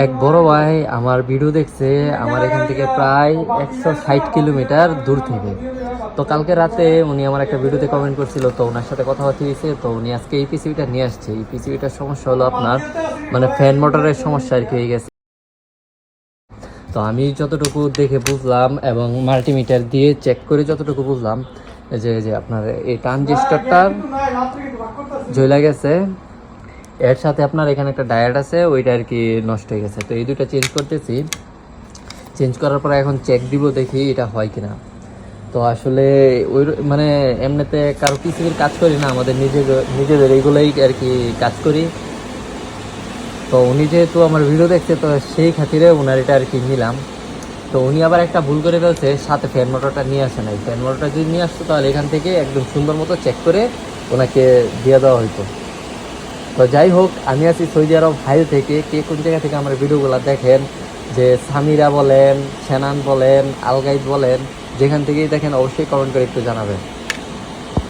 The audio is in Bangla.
এক বড় ভাই আমার ভিডিও দেখছে আমার এখান থেকে প্রায় 160 কিলোমিটার দূর থেকে। তো কালকে রাতে উনি আমার একটা ভিডিওতে কমেন্ট করছিল, তো ওনার সাথে কথাবার্তা হয়েছে। তো উনি আজকে এই পিসিবিটা নিয়ে আসছে। এই পিসিবিটার সমস্যা হলো আপনার মানে ফ্যান মোটরের সমস্যা আর কি হয়ে গেছে। তো আমি যতটুকু দেখে বুঝলাম এবং মাল্টিমিটার দিয়ে চেক করে যতটুকু বুঝলাম যে আপনার এই ট্রানজিস্টরটা জ্বলে গেছে, এর সাথে আপনার এখানে একটা ডায়োড আছে, ওইটা আর কি নষ্ট হয়ে গেছে। তো এই দুইটা চেঞ্জ করতেছি, চেঞ্জ করার পরে এখন চেক দিব দেখি এটা হয় কিনা। তো আসলে ওই মানে এমনিতে কারো পিসিবির কাজ করি না, আমাদের নিজেদের এইগুলোই আর কি কাজ করি। তো উনি যেহেতু আমার ভিডিও দেখছে, তো সেই খাতিরে ওনার এটা আর কি নিলাম। তো উনি আবার একটা ভুল করে ফেলছে, সাথে ফ্যান মোটরটা নিয়ে আসে নাই। ফ্যান মোটরটা যদি নিয়ে আসতো তাহলে এখান থেকে একদম সুন্দর মতো চেক করে ওনাকে দিয়ে দেওয়া হইতো। তো যাই হোক, আমি আছি সৌদি আরব হাইল থেকে। কে কোন জায়গা থেকে আমার ভিডিওগুলো দেখেন, যে সামিরা বলেন, সেনান বলেন, আলগাইদ বলেন, যেখান থেকেই দেখেন অবশ্যই কমেন্ট করে একটু জানাবেন।